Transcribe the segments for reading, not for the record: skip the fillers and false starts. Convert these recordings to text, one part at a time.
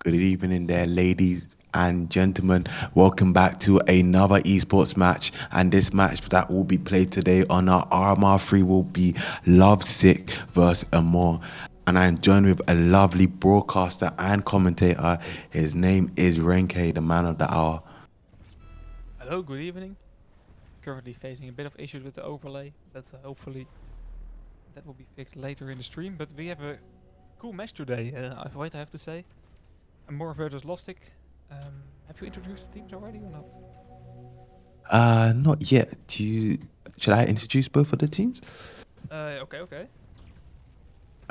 Good evening there, ladies and gentlemen. Welcome back to another esports match. And this match that will be played today on our RMR 3 will be Lovesick versus AMORE. And I'm joined with a lovely broadcaster and commentator. His name is Renke, the man of the hour. Hello, good evening. Currently facing a bit of issues with the overlay, but hopefully that will be fixed later in the stream. But we have a cool match today, I have to say. AMORE versus LOVESICK. Have you introduced the teams already or not? Not yet. Should I introduce both of the teams? Okay.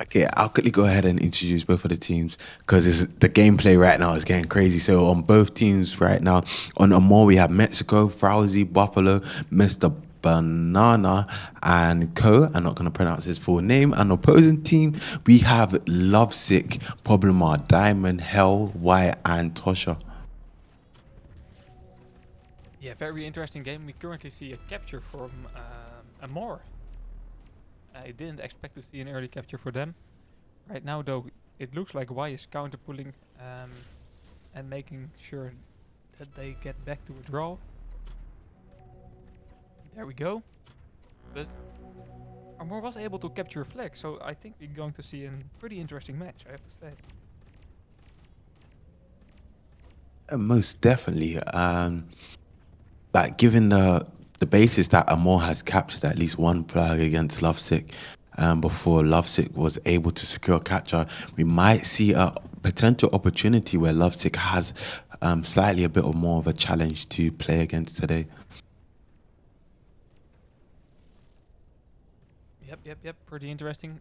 Okay, I'll quickly go ahead and introduce both of the teams because the gameplay right now is getting crazy. So on both teams right now, on AMORE we have Mexico, Frowsy, Buffalo, Mr. Banana, and Co. I'm not going to pronounce his full name. And opposing team, we have Lovesick, Problema, Diamond, Hell, White, and Tosha. Yeah, very interesting game. We currently see a capture from AMORE. I didn't expect to see an early capture for them. Right now, though, it looks like Y is counter-pulling and making sure that they get back to a draw. There we go. But AMORE was able to capture a flag, so I think we're going to see a pretty interesting match, I have to say. Most definitely. Like given the basis that AMORE has captured at least one flag against Lovesick before Lovesick was able to secure a catcher, we might see a potential opportunity where Lovesick has slightly a bit of more of a challenge to play against today. Yep. Pretty interesting.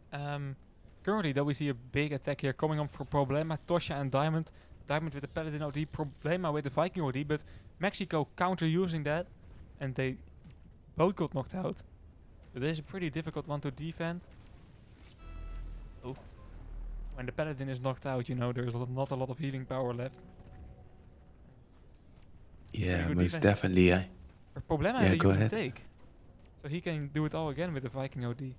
Currently, though, we see a big attack here coming on for Problema, Tosha and Diamond. Diamond with the Paladin OD, Problema with the Viking OD, but Mexico counter using that, and they both got knocked out. So this is a pretty difficult one to defend. Oh. When the Paladin is knocked out, you know, there's not a lot of healing power left. Yeah, most definitely. Problema Yeah, had a go huge ahead. take. So he can do it all again with the Viking OD.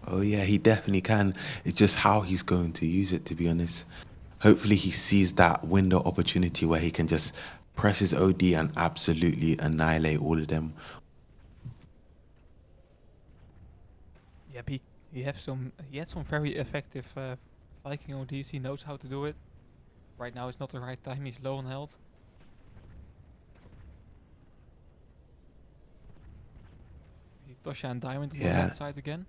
Oh yeah, he definitely can. It's just how he's going to use it, to be honest. Hopefully he sees that window opportunity where he can just press his OD and absolutely annihilate all of them. Yep, he had some very effective Viking ODs. He knows how to do it. Right now it's not the right time. He's low on health. Tosha and Diamond on the left side again.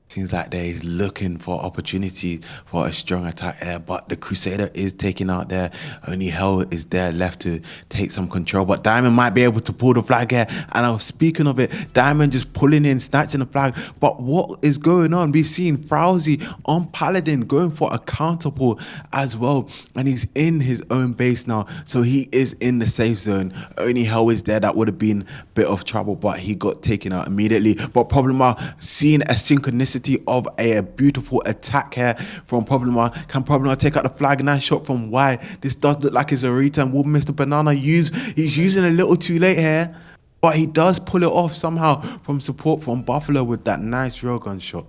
Seems like they're looking for opportunity for a strong attack there, but the Crusader is taking out there. Only Hell is there left to take some control, but Diamond might be able to pull the flag here. And I was speaking of it, Diamond just pulling in, snatching the flag. But what is going on? We've seen Frowsy on Paladin going for a counter pull as well, and he's in his own base now, so he is in the safe zone. Only Hell is there. That would have been a bit of trouble, but he got taken out immediately. But Problema seeing a synchronicity of a beautiful attack here from Problema. Can Problema take out the flag? Nice shot from Y. This does look like it's a return. Will Mr. Banana use? He's using a little too late here, but he does pull it off somehow from support from Buffalo with that nice railgun shot.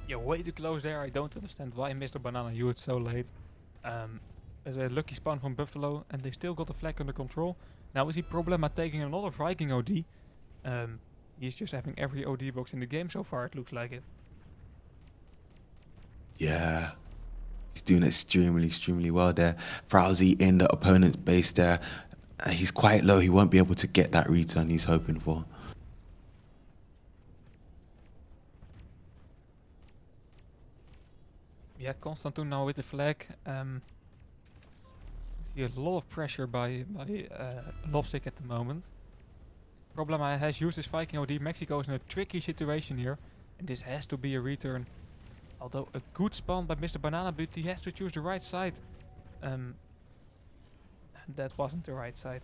Yeah, way too close there. I don't understand why Mr. Banana used so late. There's a lucky spawn from Buffalo, and they still got the flag under control. Now we see Problema taking another Viking OD. He's just having every OD box in the game so far, it looks like it. Yeah. He's doing extremely well there. Frowsy in the opponent's base there. He's quite low. He won't be able to get that return he's hoping for. Yeah, Constantine now with the flag. See a lot of pressure by Lovesick at the moment. Problema has used his Viking OD. Mexico is in a tricky situation here, and this has to be a return. Although a good spawn by Mr. Banana, but he has to choose the right side. And that wasn't the right side.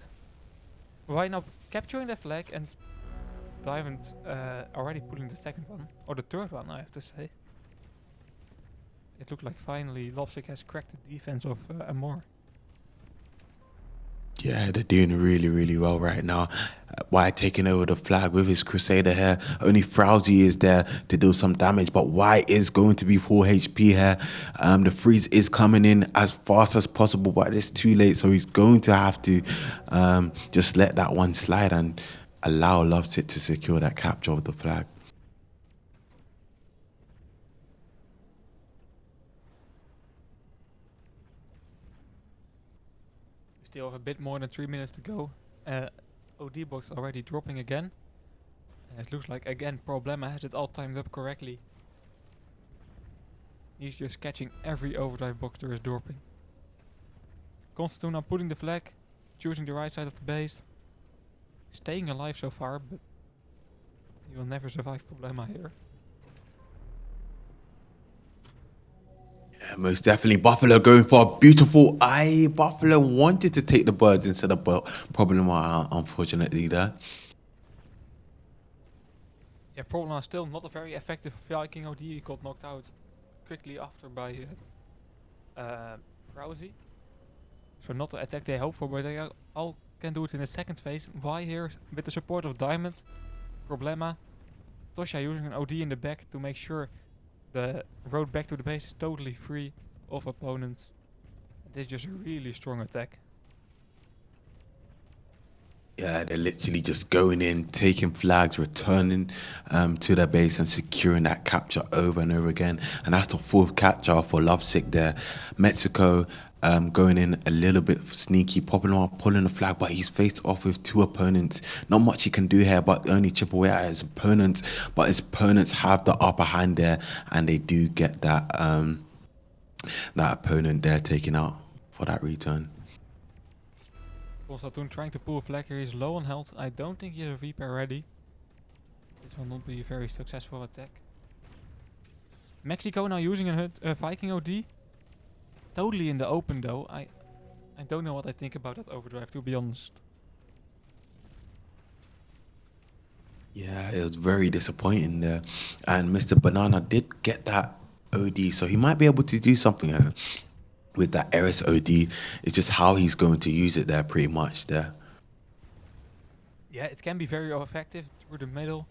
Why now capturing the flag and Diamond already pulling the second one, or the third one, I have to say. It looked like finally Lovesick has cracked the defense of AMORE. Yeah, they're doing really well right now. White taking over the flag with his Crusader here. Only Frowsy is there to do some damage, but White is going to be full HP here. The freeze is coming in as fast as possible, but it's too late, so he's going to have to just let that one slide and allow Lovesick to secure that capture of the flag. Still have a bit more than 3 minutes to go. OD box already dropping again. And it looks like again Problema has it all timed up correctly. He's just catching every overdrive box there is dropping. Constantine now putting the flag, choosing the right side of the base. Staying alive so far, but he will never survive Problema here. Yeah, most definitely. Buffalo going for a beautiful eye. Buffalo wanted to take the birds instead of Problema, unfortunately, there. Yeah, Problema still not a very effective Viking OD. He got knocked out quickly after by Rousey. So not the attack they hope for, but they all can do it in the second phase. Why here with the support of Diamond, Problema, Tosha using an OD in the back to make sure the road back to the base is totally free of opponents. This is just a really strong attack. Yeah, they're literally just going in, taking flags, returning to their base and securing that capture over and over again. And that's the fourth capture for Lovesick there. Mexico going in a little bit sneaky, popping on, pulling the flag, but he's faced off with two opponents. Not much he can do here, but only chip away at his opponents. But his opponents have the upper hand there, and they do get that that opponent there taken out for that return. Constantine trying to pull a flag here. He's low on health. I don't think he has a repair ready. This will not be a very successful attack. Mexico now using a Viking OD. Totally in the open though. I don't know what I think about that overdrive, to be honest. Yeah, it was very disappointing there. And Mr. Banana did get that OD, so he might be able to do something with that Eris OD. It's just how he's going to use it there, pretty much there. Yeah, it can be very effective through the middle.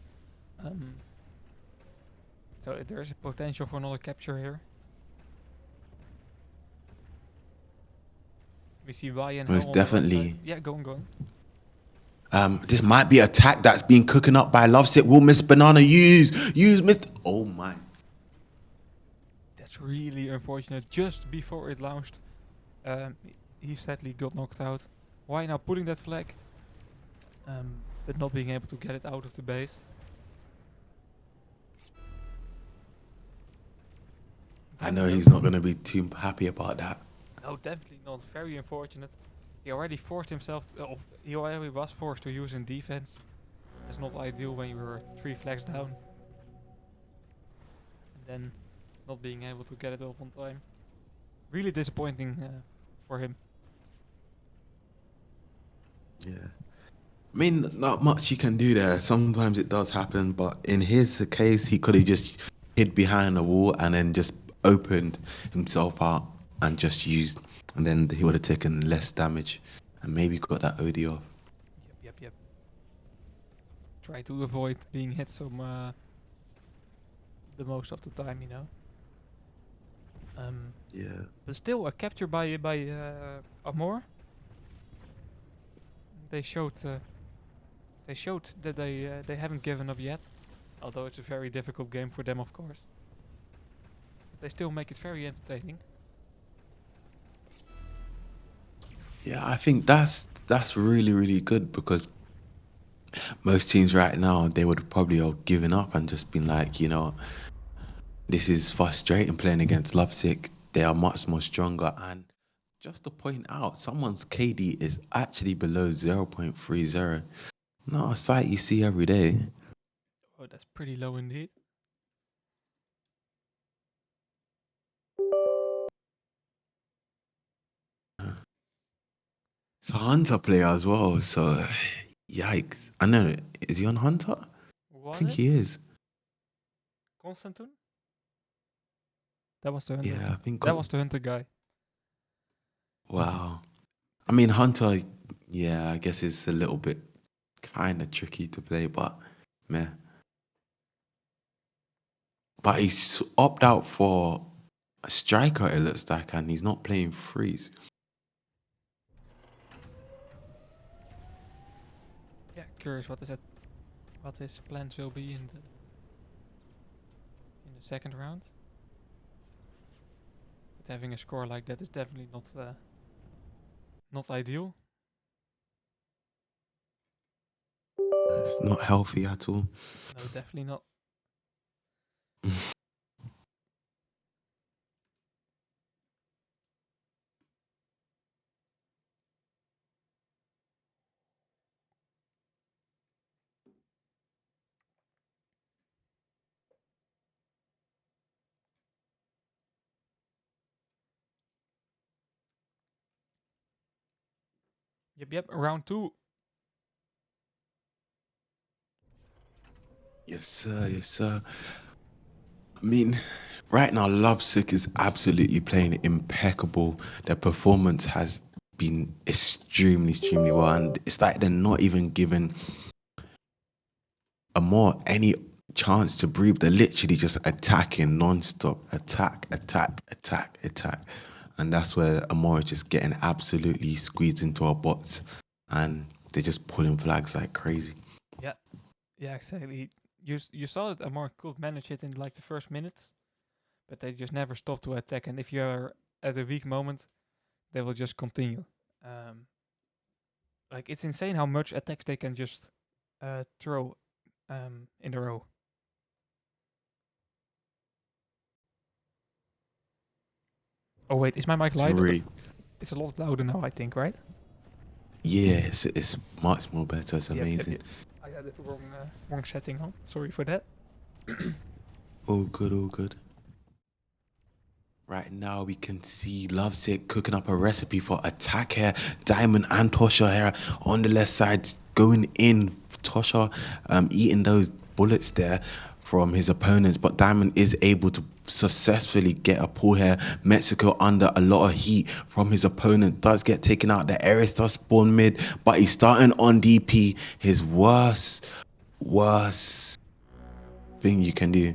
So there's a potential for another capture here. We see Y and Most Hell on definitely. the right side. Yeah, go on. This might be attack that's been cooking up by Lovesick. Will Miss Banana use Mr. Oh my. That's really unfortunate. Just before it launched, he sadly got knocked out. Why now putting that flag, but not being able to get it out of the base. I know he's not going to be too happy about that. No, definitely not. Very unfortunate. He already forced himself, he already was forced to use in defense. It's not ideal when you were 3 flags down. And then not being able to get it off on time. Really disappointing for him. Yeah. I mean, not much he can do there. Sometimes it does happen, but in his case, he could have just hid behind a wall and then just opened himself out and just used, and then he would have taken less damage and maybe got that OD off. Yep. Try to avoid being hit some the most of the time, you know. Yeah. But still a capture by AMORE. They showed that they haven't given up yet, although it's a very difficult game for them, of course. They still make it very entertaining. Yeah, I think that's really, really good because most teams right now they would probably have given up and just been like, this is frustrating playing against Lovesick. They are much more stronger. And just to point out, someone's KD is actually below 0.30. Not a sight you see every day. Oh, that's pretty low indeed. It's a Hunter player as well, so yikes. I know. Is he on Hunter? I Was think it he is. Constantine? That was the hunter. Yeah, I think. That was the hunter guy. Wow. I mean, It's Hunter, yeah, I guess it's a little bit kind of tricky to play, but meh. But he's opt out for a striker, it looks like, and he's not playing freeze. yeah, curious what is that? What his plans will be in the second round. But having a score like that is definitely not ideal. It's not healthy at all. No, definitely not. Yep. Round two. Yes, sir. Yes, sir. I mean, right now, Lovesick is absolutely playing impeccable. Their performance has been extremely, extremely well, and it's like they're not even giving AMORE any chance to breathe. They're literally just attacking non-stop. Attack, attack, attack, attack. And that's where AMORE is just getting absolutely squeezed into our bots, and they're just pulling flags like crazy. Yeah, yeah, exactly. You saw that Amor could manage it in like the first minutes, but they just never stop to attack. And if you are at a weak moment, they will just continue. Um, like it's insane how much attacks they can just throw in a row. Oh wait, is my mic It's louder? really, It's a lot louder now, I think, right? yes, it's much more better. It's Yep. amazing. I had the wrong setting on. Sorry for that. All good, all good. Right now, we can see Lovesick cooking up a recipe for attack here. Diamond and Tosha here on the left side going in. Tosha eating those bullets there from his opponents, but Diamond is able to successfully get a pull here. Mexico under a lot of heat from his opponent, does get taken out. The Ares does spawn mid, but he's starting on DP. His worst thing you can do.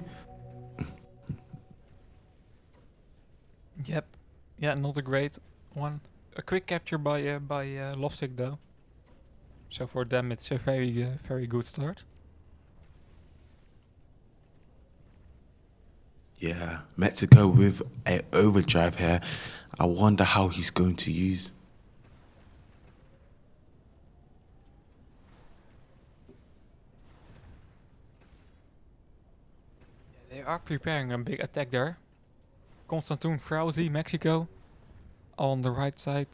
Yep. Yeah, not a great one. A quick capture by Lovesick though. So for them, it's a very good start. Yeah, Mexico with a overdrive here. I wonder how he's going to use. Yeah, they are preparing a big attack there. Constantine, Frauzi, Mexico, on the right side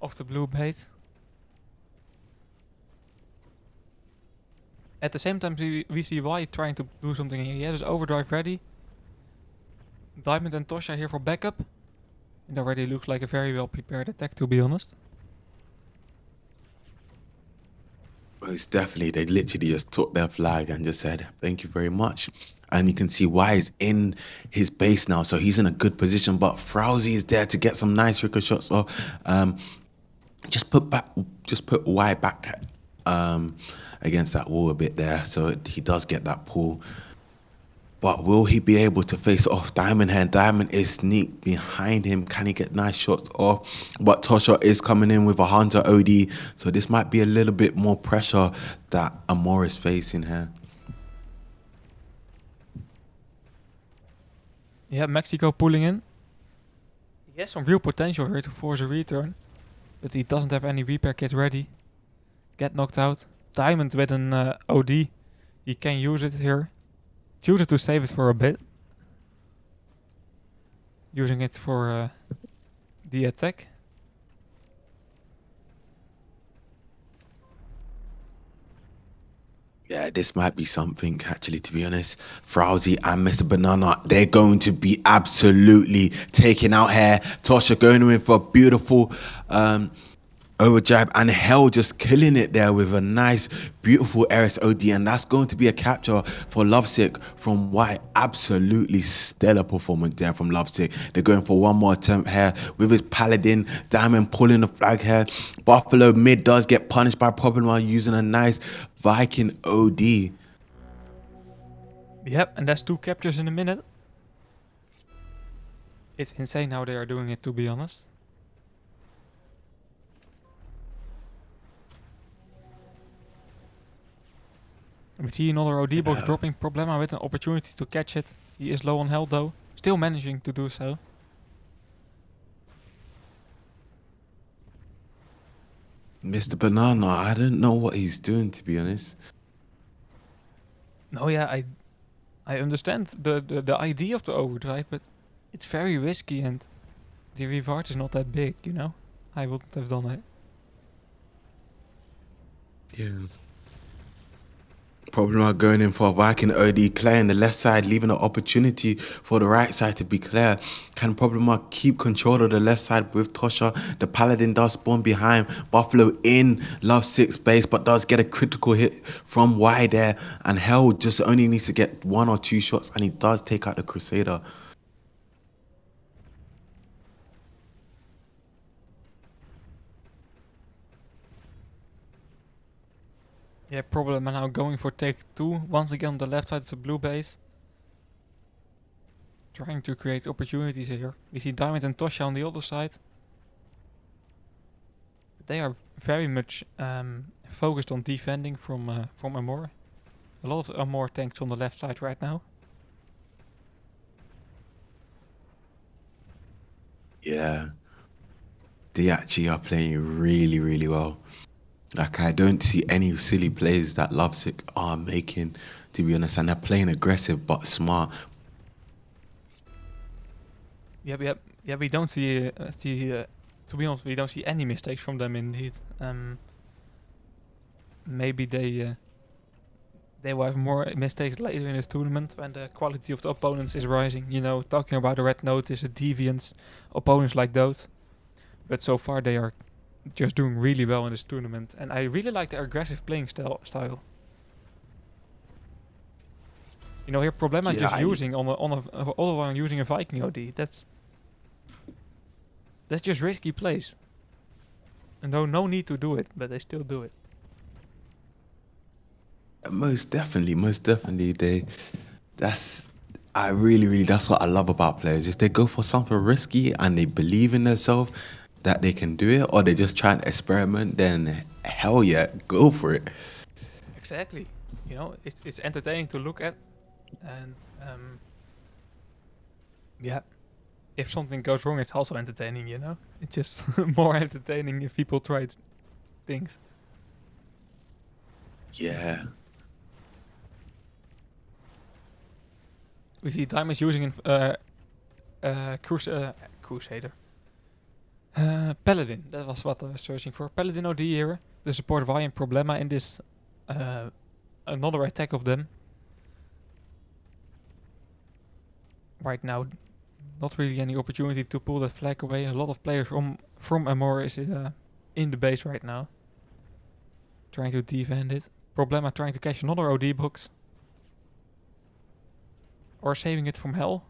of the blue base. At the same time, we see Y trying to do something here. He has his overdrive ready. Diamond and Tosha here for backup. It already looks like a very well prepared attack, to be honest. Most definitely, they literally just took their flag and just said, "Thank you very much." And you can see why he's in his base now, so he's in a good position. But Frowsy is there to get some nice ricochet shots off. Just put Y back um, against that wall a bit there, so he does get that pull. But will he be able to face off Diamond here? Diamond is sneaked behind him. Can he get nice shots off? But Tosha is coming in with a Hunter OD. So this might be a little bit more pressure that AMORE is facing here. Yeah, Mexico pulling in. He has some real potential here to force a return, but he doesn't have any repair kit ready. Get knocked out. Diamond with an OD. He can use it here. Chooses to save it for a bit. Using it for the attack. Yeah, this might be something actually, to be honest. Frowsy and Mr. Banana, they're going to be absolutely taking out here. Tosha going in for a beautiful overdrive, and Hell just killing it there with a nice, beautiful RSOD, and that's going to be a capture for Lovesick from White. Absolutely stellar performance there from Lovesick. They're going for one more attempt here with his Paladin. Diamond pulling the flag here. Buffalo mid does get punished by Problema using a nice Viking OD. Yep, and that's 2 captures in a minute. It's insane how they are doing it, to be honest. We see another OD box dropping. Problema with an opportunity to catch it. He is low on health though. Still managing to do so. Mr. Banana, I don't know what he's doing, to be honest. No, yeah, I understand the idea of the overdrive, but it's very risky and the reward is not that big, you know? I wouldn't have done it. Yeah. Problema going in for a Viking OD, clearing the left side, leaving an opportunity for the right side to be clear. Can Problema keep control of the left side with Tosha? The Paladin does spawn behind Buffalo in Lovesick's base, but does get a critical hit from wide there. And Hell just only needs to get 1 or 2 shots, and he does take out the Crusader. Yeah, Problema now going for take 2. Once again on the left side is a blue base. Trying to create opportunities here. We see Diamond and Tosha on the other side. They are very much focused on defending from AMORE. A lot of AMORE tanks on the left side right now. Yeah. They actually are playing really, really well. Like, I don't see any silly plays that Lovesick are making, to be honest. And they're playing aggressive but smart. Yep. Yeah, we don't see, to be honest, we don't see any mistakes from them indeed. Maybe they will have more mistakes later in this tournament when the quality of the opponents is rising. You know, talking about the red notice, the deviants, opponents like those. But so far they are just doing really well in this tournament, and I really like their aggressive playing style. You know, here Problema is just using all of them using a Viking OD. That's just risky plays. And no need to do it, but they still do it. Most definitely. That's what I love about players. If they go for something risky and they believe in themselves that they can do it, or they just try and experiment, then hell yeah, go for it. Exactly. You know, it's entertaining to look at, and yeah, if something goes wrong, it's also entertaining. You know, it's just more entertaining if people try things. Yeah. We see Diamond using Crusader. Paladin, that was what I was searching for. Paladin OD here, the support Vian Problema in this another attack of them. Right now, not really any opportunity to pull that flag away. A lot of players from AMORE is in the base right now. Trying to defend it. Problema trying to catch another OD box. Or saving it from hell.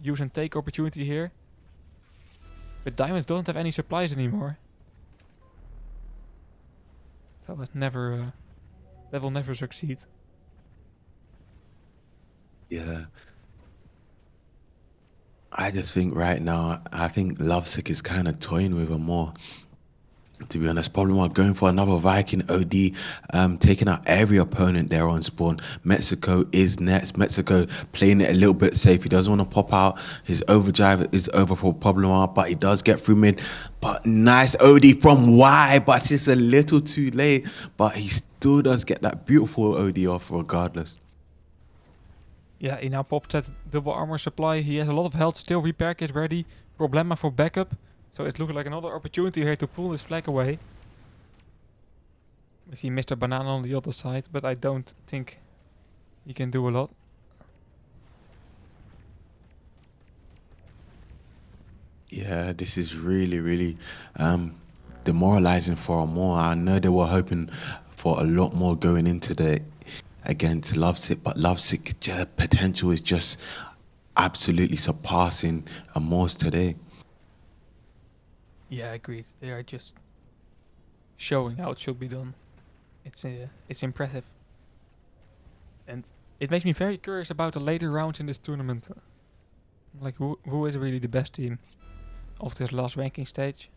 Use and take opportunity here. But Diamonds don't have any supplies anymore. That was never... that will never succeed. Yeah. I just think right now, I think Lovesick is kind of toying with her more. To be honest, problem are going for another Viking OD, taking out every opponent there on spawn. Mexico is next. Mexico playing it a little bit safe. He doesn't want to pop out. His overdrive is over for problem, but he does get through mid. But nice OD from Y, but it's a little too late. But he still does get that beautiful OD off regardless. Yeah, he now pops that double armor supply. He has a lot of health still. Repair kit ready. Problema for backup. So it looks like another opportunity here to pull this flag away. We see Mr. Banana on the other side, but I don't think he can do a lot. Yeah, this is really, really demoralizing for more. I know they were hoping for a lot more going into the against Lovesick, but Lovesick potential is just absolutely surpassing Amore's today. Yeah, agreed. They are just showing how it should be done. It's impressive, and it makes me very curious about the later rounds in this tournament. Like who is really the best team of this last ranking stage,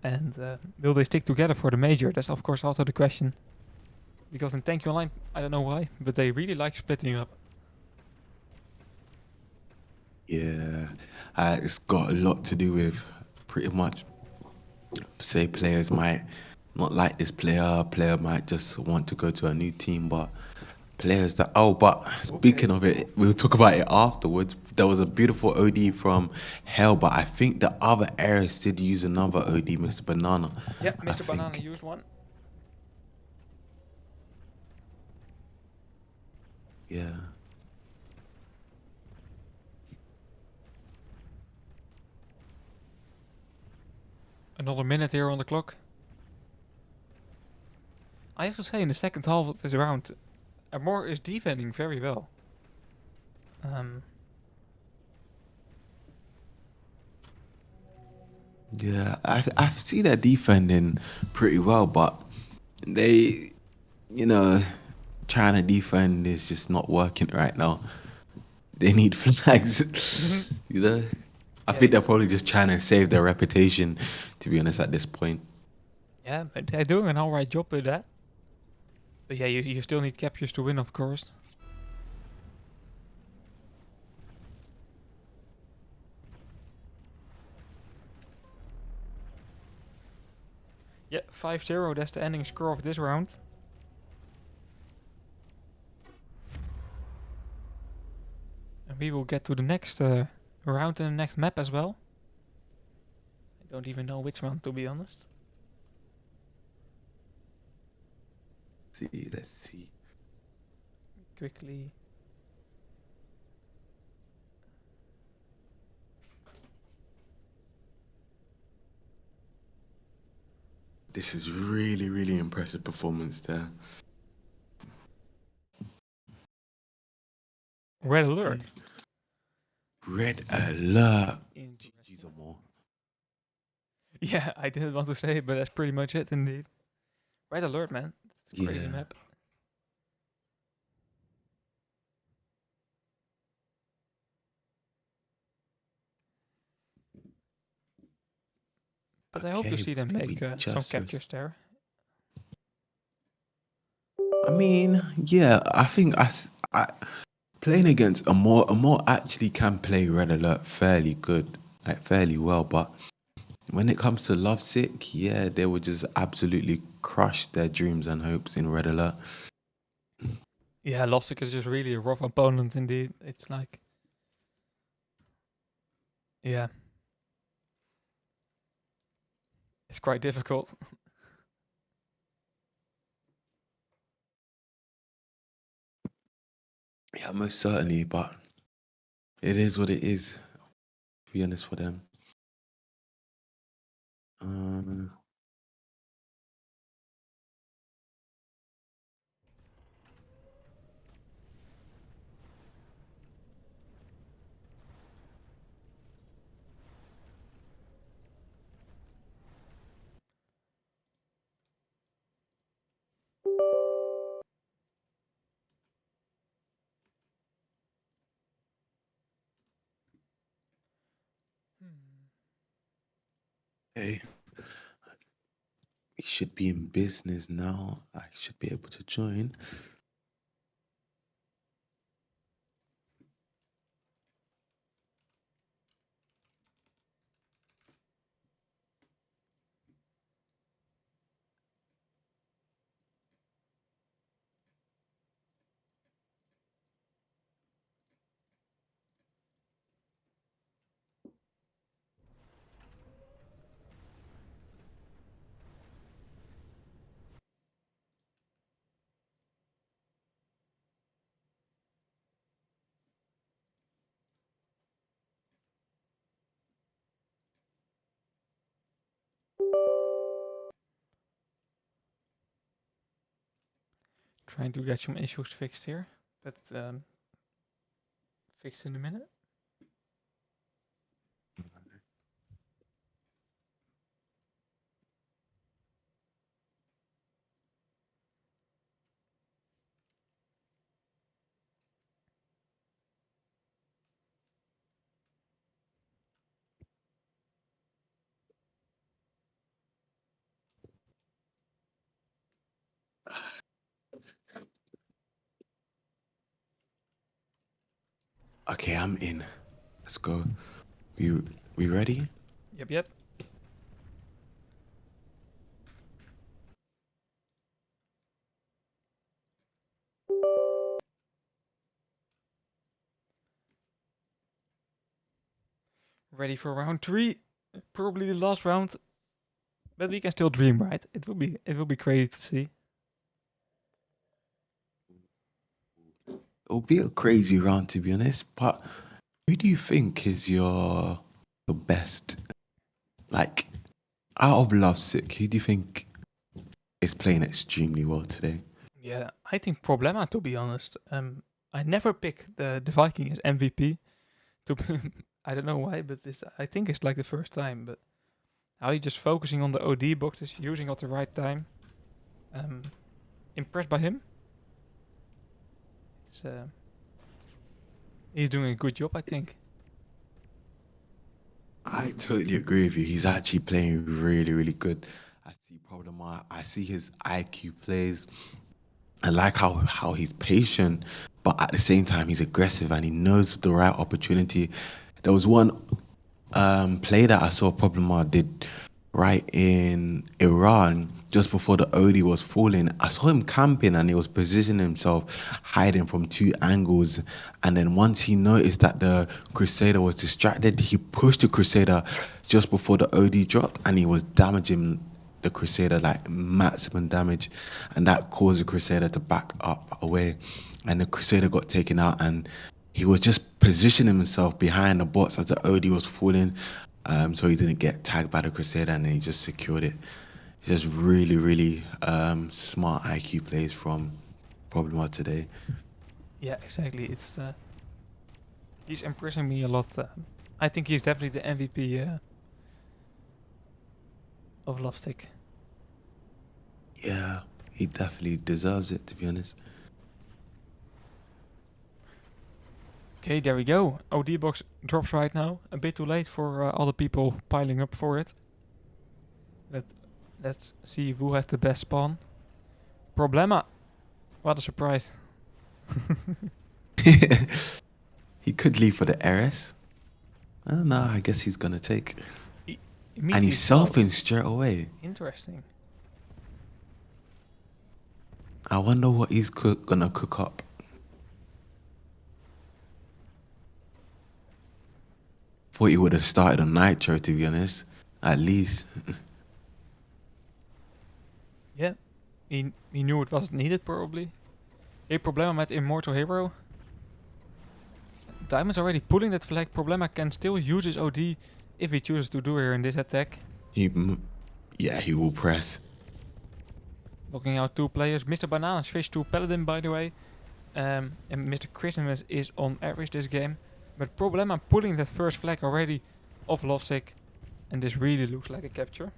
and will they stick together for the major? That's of course also the question. Because in Tank Online, I don't know why, but they really like splitting up. Yeah, it's got a lot to do with pretty much, say, players might not like this player might just want to go to a new team, but players that, oh, but speaking of it, we'll talk about it afterwards. There was a beautiful OD from Hell, but I think the other areas did use another OD, Mr. Banana. Yeah, I Mr. Banana think. used one. Yeah. Another minute here on the clock. I have to say, in the second half of this round, Amore is defending very well. Yeah, I see their defending pretty well, but they, you know, trying to defend is just not working right now. They need flags, you know. I Yeah, think they're probably just trying to save their reputation, to be honest, at this point. yeah, but they're doing an alright job with that. But yeah, you still need captures to win, of course. Yeah, 5-0, that's the ending score of this round. And we will get to the next round and the next map as well. I don't even know which one, to be honest. Let's see. Quickly. This is really, really impressive performance there. Red alert. Red alert. GG's Interesting. or more. Yeah, I didn't want to say it, but that's pretty much it indeed. Red alert, man. It's a crazy Yeah. map. But I hope to Okay, see them make we some just captures there. I mean, yeah, I think playing against a more actually can play Red Alert fairly good, like fairly well. But when it comes to Lovesick, yeah, they would just absolutely crush their dreams and hopes in Red Alert. Yeah, Lovesick is just really a rough opponent indeed. It's like, yeah, it's quite difficult. Yeah, most certainly. But it is what it is. To be honest, for them. Um, Hmm. hey, He should be in business now. I should be able to join. Trying to get some issues fixed here, but fixed in a minute. Okay, I'm in. Let's go. We ready? Yep. Ready for round 3. Probably the last round. But we can still dream, right? It will be crazy to see. It'll be a crazy round to be honest, but who do you think is your best? Like out of Lovesick, who do you think is playing extremely well today? Yeah, I think Problema, to be honest. I never pick the Viking as MVP. To be, I don't know why, but I think it's like the first time. But how you just focusing on the OD boxes, using at the right time. Impressed by him. It's he's doing a good job, I think. I totally agree with you. He's actually playing really, really good. I see Problema. I see his IQ plays. I like how he's patient, but at the same time he's aggressive and he knows the right opportunity. There was one play that I saw Problema did right in Iran just before the OD was falling. I saw him camping and he was positioning himself, hiding from two angles. And then once he noticed that the Crusader was distracted, he pushed the Crusader just before the OD dropped and he was damaging the Crusader like maximum damage. And that caused the Crusader to back up away. And the Crusader got taken out and he was just positioning himself behind the bots as the OD was falling, so he didn't get tagged by the Crusader, and then he just secured it. It's just really, really smart IQ plays from Problema today. Yeah, exactly. It's he's impressing me a lot. I think he's definitely the MVP of Lovestick. Yeah, he definitely deserves it, to be honest. Okay, there we go. OD box drops right now. A bit too late for all the people piling up for it. But let's see who has the best spawn. Problema. What a surprise. He could leave for the RS. I don't know. I guess he's gonna take. And he's selfing straight away. Interesting. I wonder what he's gonna cook up. Thought he would have started on Nitro, to be honest. At least. Yeah. He knew it wasn't needed, probably. Geen Problema met Immortal Hero. Diamond's already pulling that flag. Problema can still use his OD if he chooses to do here in this attack. Yeah, he will press. Looking out 2 players. Mr. Banana switched to Paladin, by the way. And Mr. Christmas is on average this game. But Problema pulling that first flag already of Lovesick. And this really looks like a capture.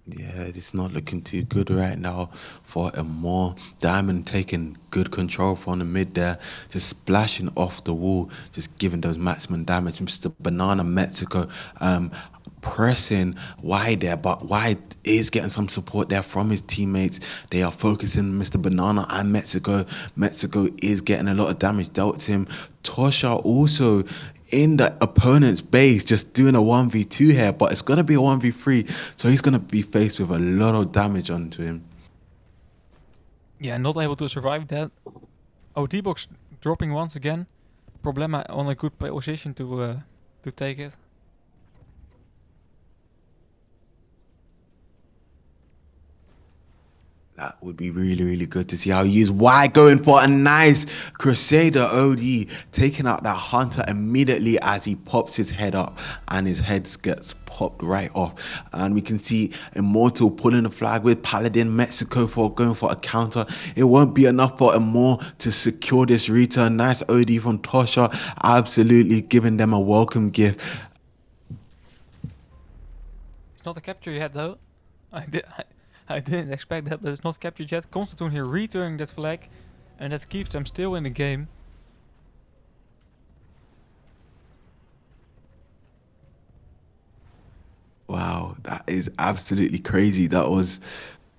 Yeah, it's not looking too good right now for AMORE. Diamond taking good control from the mid there, just splashing off the wall, just giving those maximum damage. Mr. Banana Mexico pressing wide there, but wide is getting some support there from his teammates. They are focusing Mr. Banana and Mexico. Mexico is getting a lot of damage dealt to him. Tosha also in the opponent's base, just doing a 1v2 here, but it's going to be a 1v3, so he's going to be faced with a lot of damage onto him. Yeah, not able to survive that. OD box dropping once again. Problema on a good position to take it. That would be really, really good to see how he is. Why going for a nice Crusader OD, taking out that Hunter immediately as he pops his head up and his head gets popped right off. And we can see Immortal pulling the flag with Paladin Mexico for going for a counter. It won't be enough for AMORE to secure this return. Nice OD from Tosha, absolutely giving them a welcome gift. It's not a capture yet though. I didn't expect that, but it's not captured yet. Constantine here returning that flag, and that keeps them still in the game. Wow, that is absolutely crazy. That was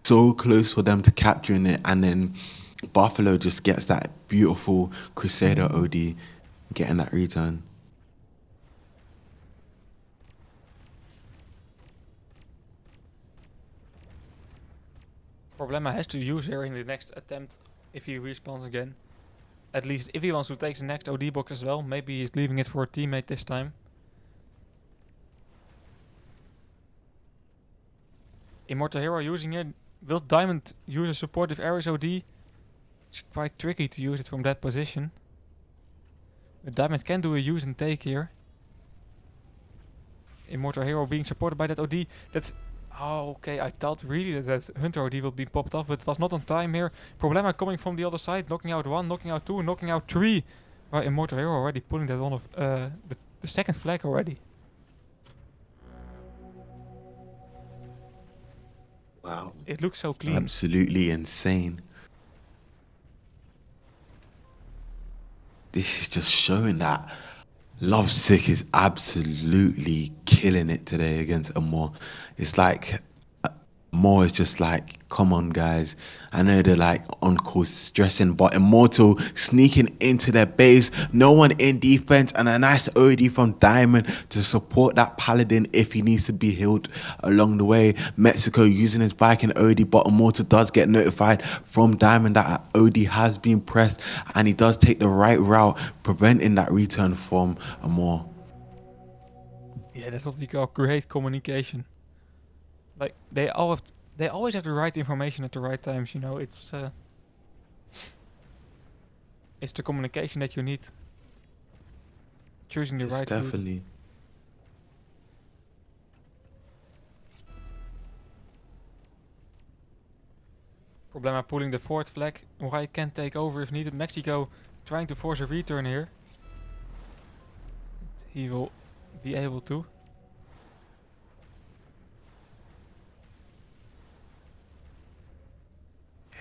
so close for them to capturing it, and then Buffalo just gets that beautiful Crusader OD, getting that return. Problema has to use here in the next attempt if he respawns again. At least if he wants to take the next OD box as well. Maybe he's leaving it for a teammate this time. Immortal Hero using it. Will Diamond use a supportive Ares OD? It's quite tricky to use it from that position. But Diamond can do a use and take here. Immortal Hero being supported by that OD. That's... Oh, okay, I thought really that Hunter OD will be popped off, but it was not on time here. Problema coming from the other side, knocking out 1, knocking out 2, knocking out 3. Right, Immortal Hero already pulling that one of the second flag already. Wow. It looks so clean. Absolutely insane. This is just showing that Lovesick is absolutely killing it today against AMORE. It's like AMORE is just like, come on guys. I know they're like on course stressing, but Immortal sneaking into their base, no one in defense, and a nice OD from Diamond to support that Paladin if he needs to be healed along the way. Mexico using his Viking OD, but Immortal does get notified from Diamond that OD has been pressed, and he does take the right route, preventing that return from AMORE. Yeah, that's what we call great communication. Like they always have the right information at the right times. You know, it's the communication that you need. Choosing the It's right route. definitely. Problema pulling the fourth flag. Urai can take over if needed. Mexico trying to force a return here. He will be able to.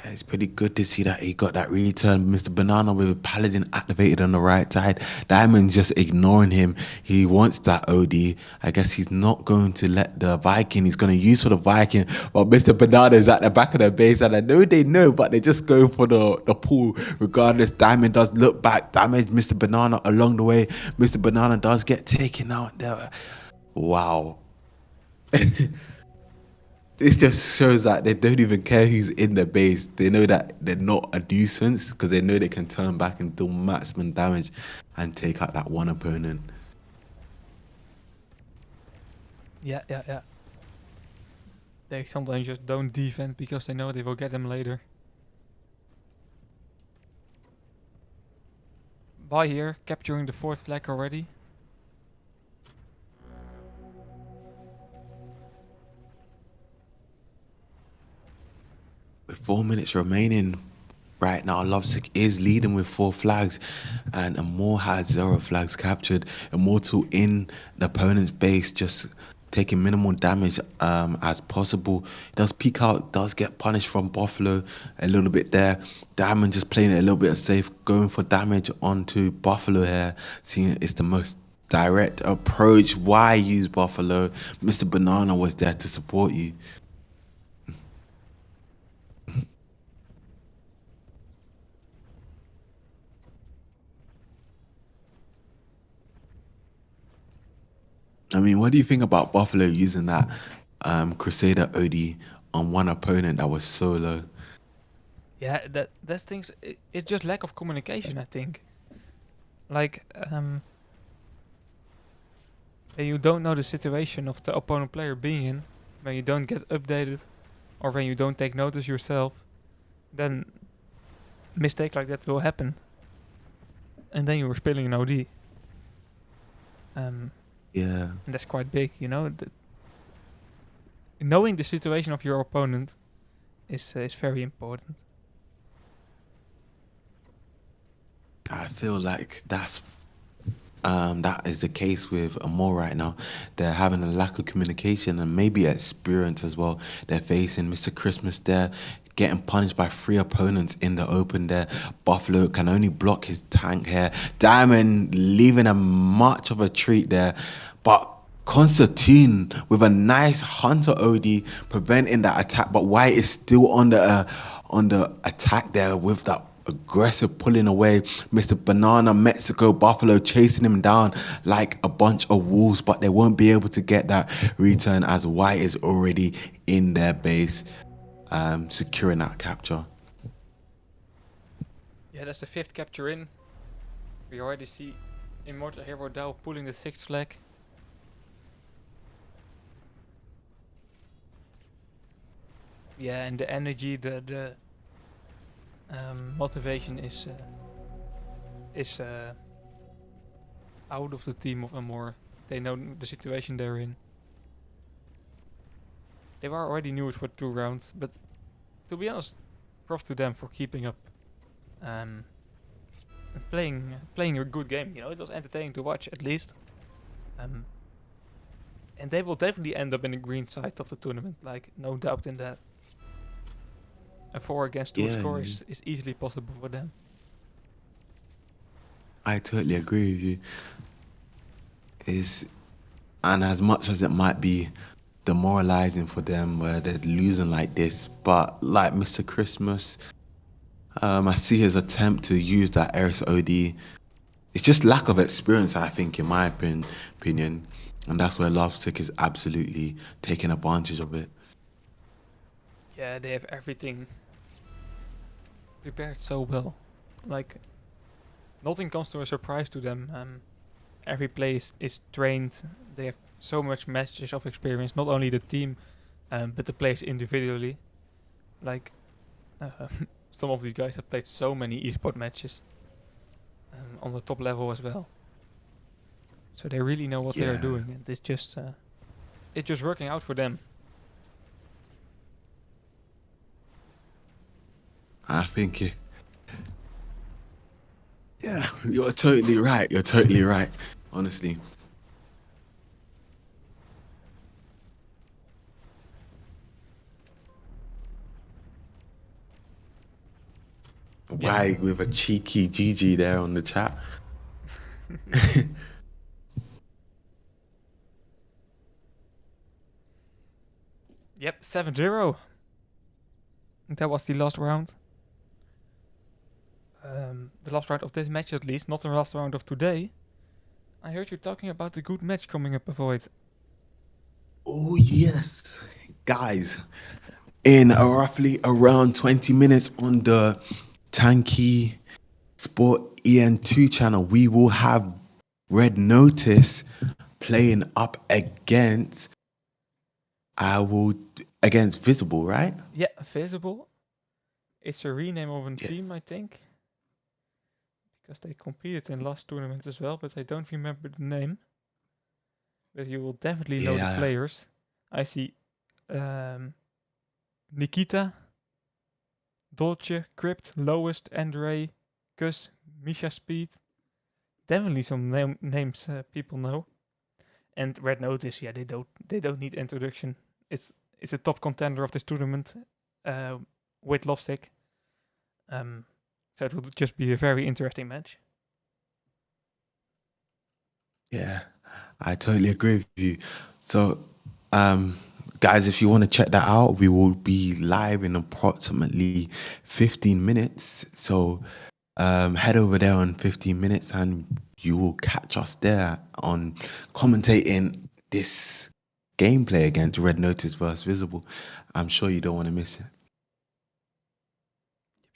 Yeah, it's pretty good to see that he got that return. Mr. Banana with Paladin activated on the right side. Diamond just ignoring him. He wants that OD. I guess he's not going to let the Viking. He's going to use for the Viking. But Mr. Banana is at the back of the base. And I know they know, but they just go for the pool. Regardless, Diamond does look back. Damage Mr. Banana along the way. Mr. Banana does get taken out there. Wow. This just shows that they don't even care who's in the base. They know that they're not a nuisance because they know they can turn back and do maximum damage and take out that one opponent. Yeah. They sometimes just don't defend because they know they will get them later. By here, capturing the fourth flag already. With 4 minutes remaining right now, Lovesick is leading with 4 flags, and AMORE has 0 flags captured. Immortal in the opponent's base, just taking minimal damage as possible. Does peek out, does get punished from Buffalo a little bit there. Diamond just playing it a little bit safe, going for damage onto Buffalo here. Seeing it's the most direct approach. Why use Buffalo? Mr. Banana was there to support you. I mean, what do you think about Buffalo using that Crusader OD on one opponent that was solo? Yeah, that's things. It's just lack of communication, I think. Like, when you don't know the situation of the opponent player being in, when you don't get updated, or when you don't take notice yourself, then mistake like that will happen, and then you are spilling an OD. Yeah. And that's quite big, you know. Knowing the situation of your opponent is very important. I feel like that is the case with Amore right now. They're having a lack of communication and maybe experience as well. They're facing Mr. Christmas there, getting punished by 3 opponents in the open there. Buffalo can only block his tank here. Diamond leaving a much of a treat there. But Constantine with a nice Hunter OD preventing that attack, but White is still on the attack there with that aggressive pulling away. Mr. Banana, Mexico, Buffalo chasing him down like a bunch of wolves, but they won't be able to get that return as White is already in their base, securing that capture. Yeah, that's the 5th capture in. We already see Immortal Hero Dow pulling the 6th flag. Yeah, and the energy, the motivation is out of the team of Amore. They know the situation they're in. They were already knew it for 2 rounds, but to be honest, props to them for keeping up and playing a good game. You know, it was entertaining to watch at least. And they will definitely end up in the green side of the tournament, like no doubt in that. A 4 against 2 Yeah, score is easily possible for them. I totally agree with you. Is And as much as it might be demoralizing for them where they're losing like this, but like Mr. Christmas, I see his attempt to use that Eris OD. It's just lack of experience, I think, in my opinion. And that's where Lovesick is absolutely taking advantage of it. Yeah, they have everything prepared so well. Like, nothing comes to a surprise to them. Every play is trained. They have so much matches of experience, not only the team, but the players individually. Like, some of these guys have played so many esport matches on the top level as well. So they really know what they are Yeah, doing, and it's just working out for them. I think yeah, you're totally right. You're totally right, honestly. Yeah. Why with a cheeky GG there on the chat? Yep, 7-0. That was the last round. The last round of this match at least, not the last round of today. I heard you talking about the good match coming up, Avoid. Oh yes, guys. In roughly around 20 minutes on the Tanky Sport EN2 channel, we will have Red Notice playing up against Visible, right? Yeah, Visible. It's a rename of a Yeah. team, I think. Because they competed in last tournament as well, but I don't remember the name. But you will definitely know the Yeah. players. I see Nikita, Dolce, Crypt, Lowest, Andre, Gus, Misha Speed. Definitely some names people know. And Red Notice, yeah, they don't need introduction. It's a top contender of this tournament with Lovesick. So it will just be a very interesting match. Yeah, I totally agree with you. So, guys, if you want to check that out, we will be live in approximately 15 minutes. So, head over there on 15 minutes and you will catch us there on commentating this gameplay against Red Notice versus Visible. I'm sure you don't want to miss it.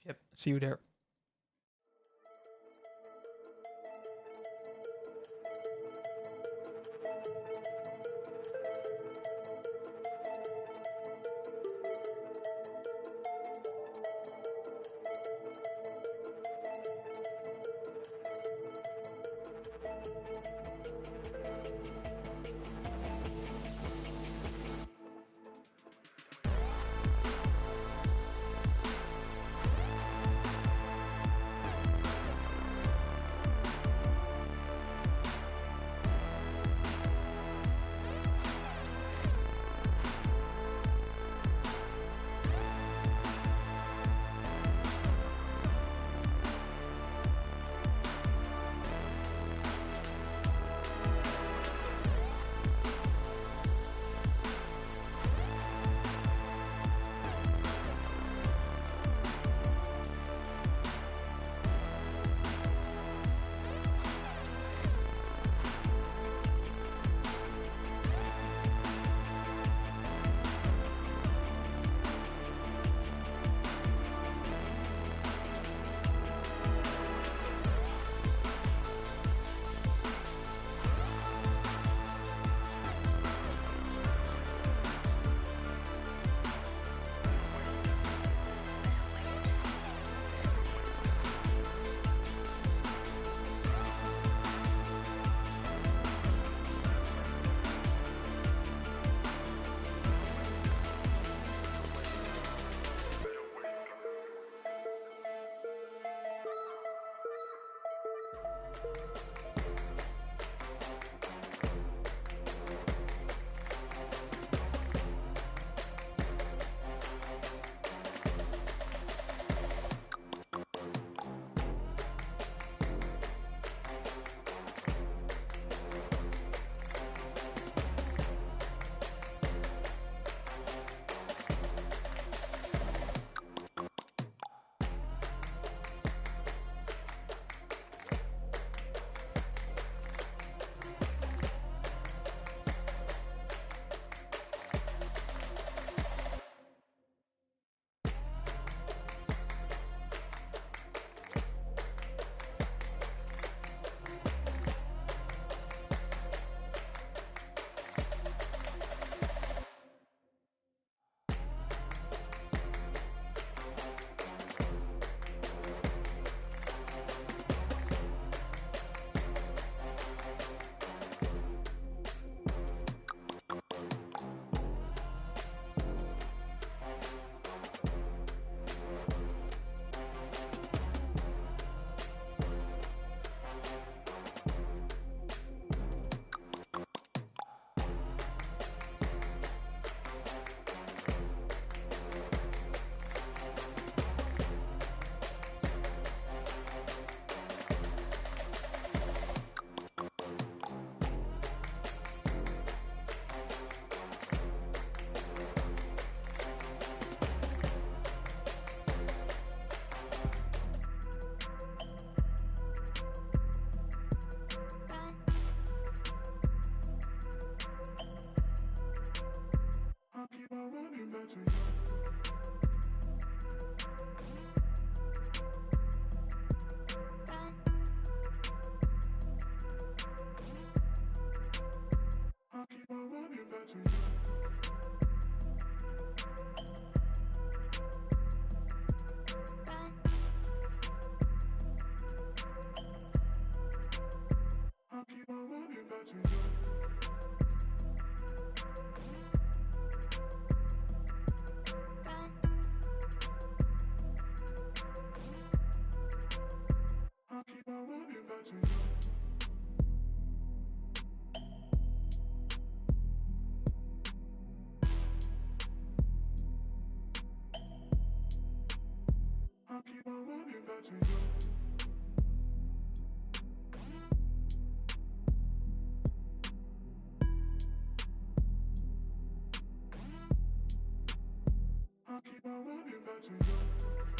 Yep. See you there. back to you. I keep on running back to you.